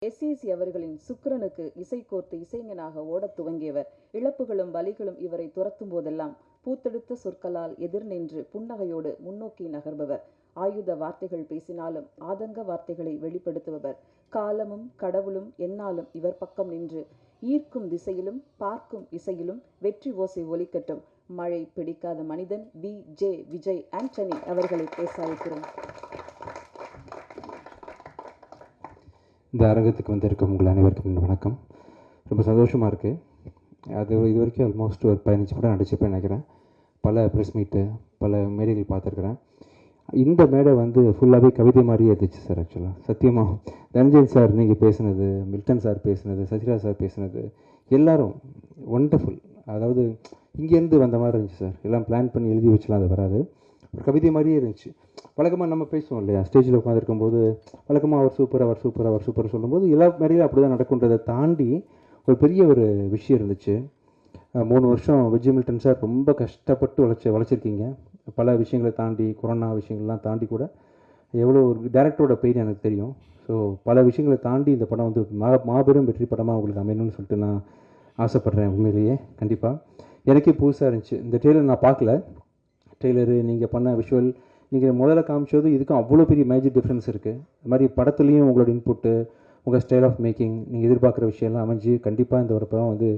SEC அவர்களின் சுக்கிரனுக்கு இசை கோர்த்து இசைஞனாக ஓடத் துவங்கியவர். இழப்புகளும் வலிகளும் இவரை துரத்தும் போதெல்லாம் பூத்தெடுத்த சொற்களால் எதிர் நின்று புன்னகையோடு முன்னோக்கி நகர்பவர். ஆயுத வார்த்தைகள் பேசினாலும் ஆதங்க வார்த்தைகளை வெளிப்படுத்துபவர். காலமும் கடவுளும் எந்நாளும் இவர் பக்கம் நின்று ஈர்க்கும் திசையிலும் பார்க்கும் இசையிலும் வெற்றி ஓசை ஒலிக்கட்டும். மழை பிடிக்காத மனிதன் விஜய் ஆண்டனி அவர்களை பேச அழைக்கிறோம். இந்த அரங்கத்துக்கு வந்திருக்கும் உங்கள் அனைவருக்கும் வணக்கம். ரொம்ப சந்தோஷமாக இருக்குது. அது இது வரைக்கும் ஆல்மோஸ்ட் ஒரு 15 படம் நடிச்சிருப்பேன் நினைக்கிறேன். பல ப்ரெஸ் மீட்டு, பல மேடைகள் பார்த்துருக்குறேன். இந்த மேடை வந்து ஃபுல்லாகவே கவிதை மாதிரியே இருந்துச்சு சார். ஆக்சுவலாக சத்தியமாக தனஞ்சயன் சார் நீங்கள் பேசுனது, மில்டன் சார் பேசுனது, சசிராஜ் சார் பேசுனது எல்லோரும் ஒண்டர்ஃபுல். அதாவது இங்கேருந்து வந்த மாதிரி இருந்துச்சு சார். எல்லாம் பிளான் பண்ணி எழுதி வச்சலாம், அது வராது. ஒரு கவிதை மாதிரியே இருந்துச்சு. வழக்கமாக நம்ம பேசுவோம் இல்லையா, ஸ்டேஜில் உட்காந்துருக்கும்போது வழக்கமாக அவர் சூப்பர் சொல்லும்போது எல்லா மேடையிலும் அப்படி தான் நடக்குன்றதை தாண்டி ஒரு பெரிய ஒரு விஷயம் இருந்துச்சு. 3 வருஷம் விஜய் மில்டன் சார் ரொம்ப கஷ்டப்பட்டு வளைச்சிருக்கீங்க. பல விஷயங்களை தாண்டி, கொரோனா விஷயங்கள்லாம் தாண்டி கூட எவ்வளோ ஒரு டேரக்டரோட பெயின் எனக்கு தெரியும். ஸோ பல விஷயங்களை தாண்டி இந்த படம் வந்து மாபெரும் வெற்றி படமாக உங்களுக்கு அமையணும்னு சொல்லிட்டு நான் ஆசைப்பட்றேன். உண்மையிலேயே கண்டிப்பாக எனக்கே புதுசாக இருந்துச்சு. இந்த ட்ரெய்லர் நான் பார்க்கல. ட்ரெய்லரு நீங்கள் பண்ண விஷுவல், நீங்கள் முதல்ல காமிச்சது இதுக்கும் அவ்வளோ பெரிய மேஜிக் டிஃப்ரென்ஸ் இருக்குது. அது மாதிரி படத்துலேயும் உங்களோட இன்புட்டு, உங்கள் ஸ்டைல் ஆஃப் மேக்கிங், நீங்கள் எதிர்பார்க்குற விஷயம்லாம் அமைஞ்சு கண்டிப்பாக இந்த ஒரு படம் வந்து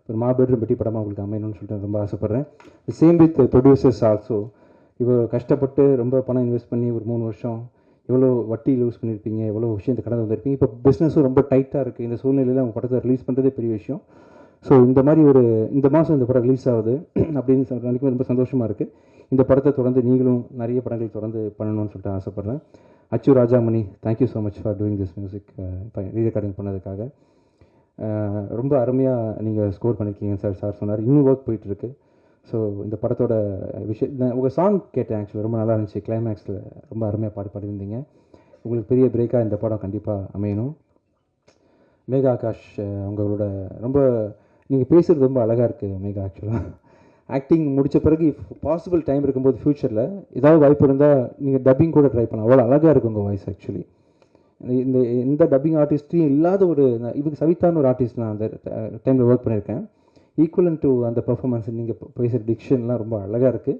ஒரு மாபெரும் வெற்றி படமாக உங்களுக்கு அமையணும்னு சொல்லிட்டு ரொம்ப ஆசைப்பட்றேன். Same with producers also. இவ்வளோ கஷ்டப்பட்டு ரொம்ப பணம் இன்வெஸ்ட் பண்ணி ஒரு 3 வருஷம் எவ்வளோ வட்டி யூஸ் பண்ணியிருப்பீங்க, எவ்வளோ விஷயத்தை கடந்து வந்திருப்பீங்க. இப்போ பிஸ்னஸும் ரொம்ப டைட்டாக இருக்குது. இந்த சூழ்நிலையில் அவங்க படத்தை ரிலீஸ் பண்ணுறதே பெரிய விஷயம். ஸோ இந்த மாதிரி இந்த மாதம் இந்த படம் ரிலீஸ் ஆகுது அப்படின்னு நினைக்கும் ரொம்ப சந்தோஷமாக இருக்குது. இந்த படத்தை தொடர்ந்து நீங்களும் நிறைய படங்கள் தொடர்ந்து பண்ணணும்னு சொல்லிட்டு ஆசைப்பட்றேன். Achu Rajamani, thank you so much for doing this music, rerecording பண்ணதுக்காக. ரொம்ப அருமையாக நீங்கள் ஸ்கோர் பண்ணியிருக்கீங்க சார் சொன்னார். இன்னும் ஒர்க் போயிட்டுருக்கு. ஸோ இந்த படத்தோட உங்கள் சாங் கேட்டேன். ஆக்சுவலாக ரொம்ப நல்லா இருந்துச்சு. கிளைமேக்ஸில் ரொம்ப அருமையாக பாடியிருந்தீங்க. உங்களுக்கு பெரிய பிரேக்காக இந்த படம் கண்டிப்பாக அமையணும். மேகா ஆகாஷ், உங்களோட ரொம்ப நீங்கள் பேசுகிறது ரொம்ப அழகாக இருக்குது மேகா. ஆக்சுவலாக ஆக்டிங் முடித்த பிறகு பாசிபிள் டைம் இருக்கும்போது ஃப்யூச்சரில் ஏதாவது வாய்ப்பு இருந்தால் நீங்கள் டப்பிங் கூட ட்ரை பண்ணலாம். அவ்வளோ அழகாக இருக்கும் உங்கள் வாய்ஸ். ஆக்சுவலி எந்த டப்பிங் ஆர்டிஸ்ட்டையும் இல்லாத ஒரு இதுக்கு சவிதான்னு ஒரு ஆர்டிஸ்ட் நான் அந்த டைமில் ஒர்க் பண்ணியிருக்கேன். ஈக்குவலன் டு அந்த பர்ஃபார்மன்ஸ், நீங்கள் பேசுகிற டிக்ஷன்லாம் ரொம்ப அழகாக இருக்குது.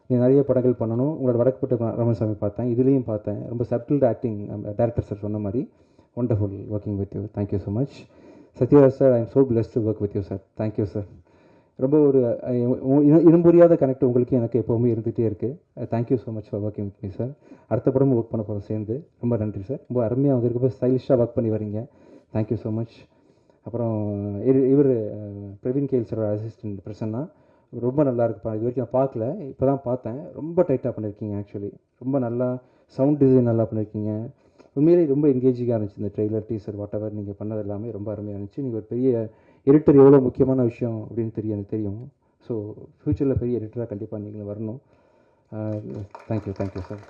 நீங்கள் நிறைய படங்கள் பண்ணணும். உங்களோட வடக்குப்பட்ட ரமணசாமி பார்த்தேன், இதுலேயும் பார்த்தேன். ரொம்ப சப்டில்டு ஆக்டிங். டேரக்டர் சார் சொன்ன மாதிரி wonderful working with you. Thank you so much. Sathyaraj sir, I am so blessed to work with you sir. Thank you sir. ரொம்ப ஒரு இனம்புரியாத கனெக்ட் உங்களுக்கு எனக்கு எப்போவுமே இருந்துகிட்டே இருக்குது. Thank you so much for working with me sir. அடுத்த படமும் ஒர்க் பண்ண போகிறோம் சேர்ந்து. ரொம்ப நன்றி சார். ரொம்ப அருமையாக வந்திருக்கப்போ ஸ்டைலிஷாக ஒர்க் பண்ணி வரீங்க. Thank you so much. அப்புறம் இவர் பிரவீன் கேல் சாரோட அசிஸ்டன்ட் பிரசன்னா, ரொம்ப நல்லா இருக்குப்பா. இது வரைக்கும் நான் பார்க்கல, இப்போ தான் பார்த்தேன். ரொம்ப டைட்டாக பண்ணியிருக்கீங்க. ஆக்சுவலி ரொம்ப நல்லா சவுண்ட் டிசைன் நல்லா பண்ணியிருக்கீங்க. உண்மையிலேயே ரொம்ப என்கேஜிங்காக இருந்துச்சு. இந்த ட்ரெய்லர், டீசர், வாட் எவர் நீங்கள் பண்ணது எல்லாமே ரொம்ப அருமையாக இருந்துச்சு. நீங்கள் ஒரு பெரிய எடிட்டர், எவ்வளோ முக்கியமான விஷயம் அப்படின்னு எனக்கு தெரியும். ஸோ ஃப்யூச்சரில் பெரிய எடிட்டராக கண்டிப்பாக நீங்களும் வரணும். Thank you sir.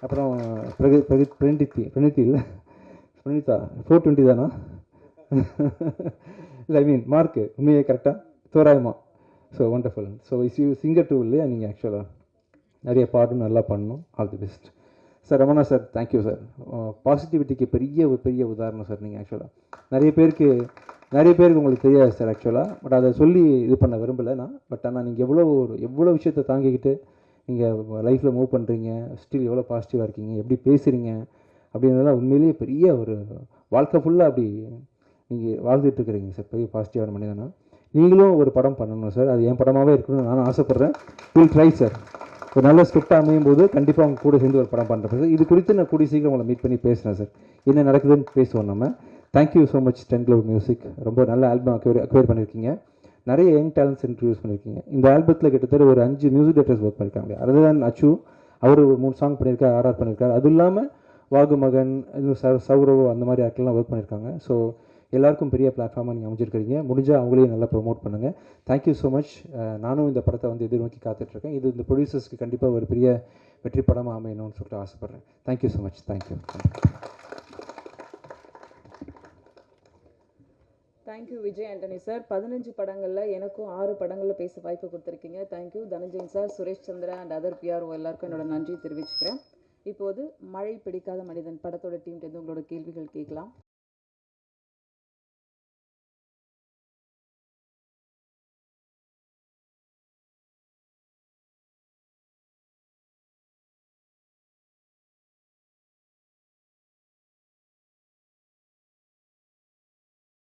அப்புறம் பிரணீதா 420 தானா? இல்லை, ஐ மீன் மார்க்கு உண்மையே கரெக்டாக தோராயமாக. So wonderful. So singer too இல்லையா நீங்கள்? ஆக்சுவலாக நிறைய பாட்டும் நல்லா பண்ணணும். All the best sir. Ramana sir, thank you sir. பாசிட்டிவிட்டிக்கு பெரிய உதாரணம் சார் நீங்கள். ஆக்சுவலாக நிறைய பேருக்கு உங்களுக்கு தெரியாது சார் ஆக்சுவலாக. பட் அதை சொல்லி இது பண்ண விரும்பலை நான். பட் ஆனால் நீங்கள் எவ்வளோ விஷயத்தை தாங்கிக்கிட்டு நீங்கள் லைஃப்பில் மூவ் பண்ணுறீங்க, ஸ்டில் எவ்வளோ பாசிட்டிவாக இருக்கீங்க, எப்படி பேசுகிறீங்க அப்படின்றதெல்லாம் உண்மையிலேயே பெரிய ஒரு வாழ்க்கை ஃபுல்லாக அப்படி நீங்கள் வாழ்ந்துட்டுருக்குறீங்க சார். பெரிய பாசிட்டிவான மனிதனா. நீங்களும் ஒரு படம் பண்ணணும் சார். அது என் படமாகவே இருக்கணும்னு நானும் ஆசைப்பட்றேன். Will try sir. ஒரு நல்ல ஸ்கிரிப்டாக அமையும் போது கண்டிப்பாக அவங்க கூட சேர்ந்து ஒரு படம் பண்ணுறேன் சார். இது குறித்து நான் கூடிய சீக்கிரம் உங்களை மீட் பண்ணி பேசுகிறேன் சார். என்ன நடக்குதுன்னு பேசுவோம் நம்ம. Thank you so much 10 Cloud music. ரொம்ப நல்ல ஆல்பம் அக்வயர் பண்ணியிருக்கீங்க. நிறைய யங் டேலண்ட்ஸ் இன்ட்ரடியூஸ் பண்ணியிருக்கீங்க. இந்த ஆல்பத்தில் கிட்டத்தட்ட ஒரு 5 மியூசிக் டேரக்டர்ஸ் ஒர்க் பண்ணியிருக்காங்க. அதுதான் அச்சு, அவர் ஒரு 3 சாங் பண்ணியிருக்காரு, ஆர்ஆர் பண்ணியிருக்காரு. அது இல்லாமல் வாகுமகன், சௌரவ், அந்த மாதிரி ஆக்டர்லாம் ஒர்க் பண்ணியிருக்காங்க. ஸோ எல்லாருக்கும் பெரிய பிளாட்ஃபார்மாக நீங்கள் அமைஞ்சிருக்கிறீங்க. முடிஞ்சால் அவங்களையும் நல்லா ப்ரொமோட் பண்ணுங்கள். Thank you so much. நானும் இந்த படத்தை வந்து எதிர்நோக்கி காத்துட்ருக்கேன். இது இந்த ப்ரொடியூசர்ஸ்க்கு கண்டிப்பாக ஒரு பெரிய வெற்றி படமாக அமையணும்னு சொல்லிட்டு ஆசைப்பட்றேன். Thank you so much. Thank you Vijay Antony sir. 15 படங்களில் எனக்கும் 6 படங்களில் பேச வாய்ப்பு கொடுத்துருக்கீங்க. Thank you Dhananjayan sir, Suresh Chandra and other PRO எல்லாருக்கும் என்னோட நன்றி தெரிவிச்சுக்கிறேன். இப்போது மழை பிடிக்காத மனிதன் படத்தோட டீம்லேருந்து உங்களோட கேள்விகள் கேட்கலாம்.